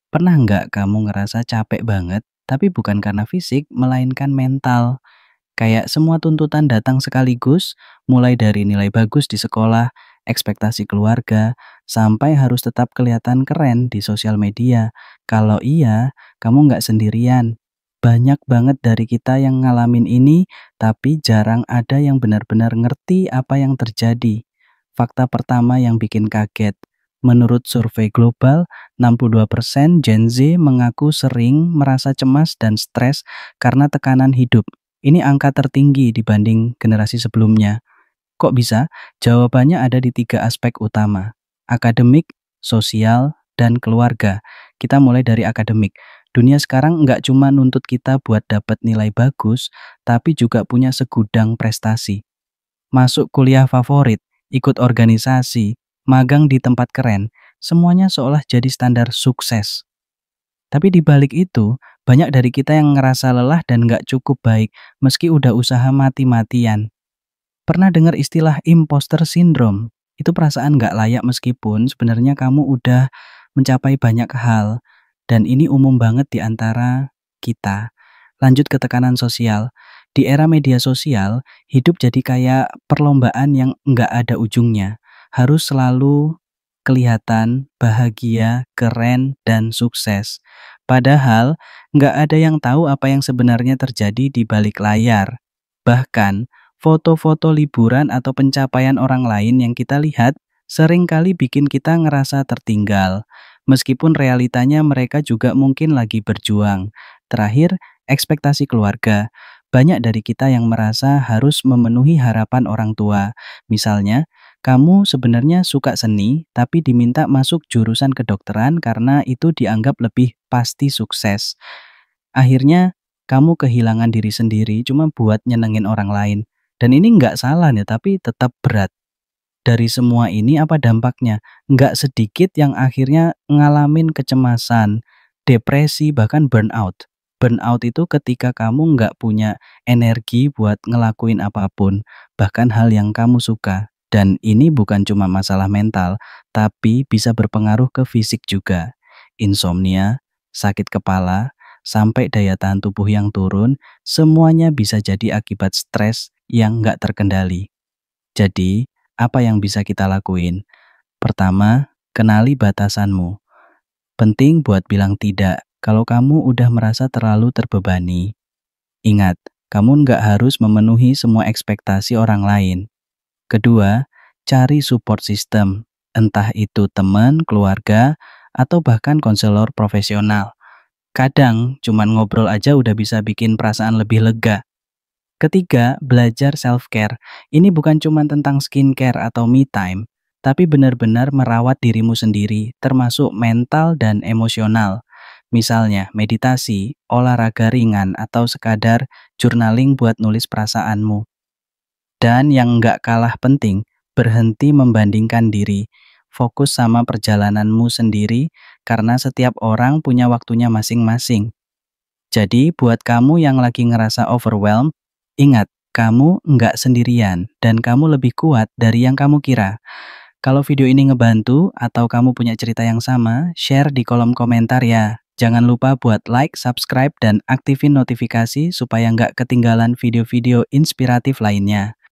Pernah nggak kamu ngerasa capek banget, tapi bukan karena fisik, melainkan mental? Kayak semua tuntutan datang sekaligus, mulai dari nilai bagus di sekolah, ekspektasi keluarga, sampai harus tetap kelihatan keren di sosial media. Kalau iya, kamu nggak sendirian. Banyak banget dari kita yang ngalamin ini, tapi jarang ada yang benar-benar ngerti apa yang terjadi. Fakta pertama yang bikin kaget. Menurut survei global, 62% Gen Z mengaku sering merasa cemas dan stres karena tekanan hidup. Ini angka tertinggi dibanding generasi sebelumnya. Kok bisa? Jawabannya ada di tiga aspek utama. Akademik, sosial, dan keluarga. Kita mulai dari akademik. Dunia sekarang nggak cuma nuntut kita buat dapat nilai bagus, tapi juga punya segudang prestasi. Masuk kuliah favorit, ikut organisasi, magang di tempat keren, semuanya seolah jadi standar sukses. Tapi di balik itu, banyak dari kita yang ngerasa lelah dan nggak cukup baik meski udah usaha mati-matian. Pernah dengar istilah imposter syndrome? Itu perasaan nggak layak meskipun sebenarnya kamu udah mencapai banyak hal. Dan ini umum banget di antara kita. Lanjut ke tekanan sosial. Di era media sosial, hidup jadi kayak perlombaan yang nggak ada ujungnya. Harus selalu kelihatan, bahagia, keren, dan sukses. Padahal, nggak ada yang tahu apa yang sebenarnya terjadi di balik layar. Bahkan, foto-foto liburan atau pencapaian orang lain yang kita lihat seringkali bikin kita ngerasa tertinggal. Meskipun realitanya mereka juga mungkin lagi berjuang. Terakhir, ekspektasi keluarga. Banyak dari kita yang merasa harus memenuhi harapan orang tua. Misalnya, kamu sebenarnya suka seni, tapi diminta masuk jurusan kedokteran karena itu dianggap lebih pasti sukses. Akhirnya, kamu kehilangan diri sendiri cuma buat nyenengin orang lain. Dan ini nggak salah nih, tapi tetap berat. Dari semua ini apa dampaknya? Nggak sedikit yang akhirnya ngalamin kecemasan, depresi, bahkan burnout. Burnout itu ketika kamu nggak punya energi buat ngelakuin apapun, bahkan hal yang kamu suka. Dan ini bukan cuma masalah mental, tapi bisa berpengaruh ke fisik juga. Insomnia, sakit kepala, sampai daya tahan tubuh yang turun, semuanya bisa jadi akibat stres yang nggak terkendali. Jadi, apa yang bisa kita lakuin? Pertama, kenali batasanmu. Penting buat bilang tidak kalau kamu udah merasa terlalu terbebani. Ingat, kamu nggak harus memenuhi semua ekspektasi orang lain. Kedua, cari support system, entah itu teman, keluarga, atau bahkan konselor profesional. Kadang, cuman ngobrol aja udah bisa bikin perasaan lebih lega. Ketiga, belajar self-care. Ini bukan cuma tentang skincare atau me time, tapi benar-benar merawat dirimu sendiri, termasuk mental dan emosional. Misalnya, meditasi, olahraga ringan, atau sekadar journaling buat nulis perasaanmu. Dan yang nggak kalah penting, berhenti membandingkan diri. Fokus sama perjalananmu sendiri, karena setiap orang punya waktunya masing-masing. Jadi, buat kamu yang lagi ngerasa overwhelmed, ingat, kamu nggak sendirian dan kamu lebih kuat dari yang kamu kira. Kalau video ini ngebantu atau kamu punya cerita yang sama, share di kolom komentar ya. Jangan lupa buat like, subscribe, dan aktifin notifikasi supaya nggak ketinggalan video-video inspiratif lainnya.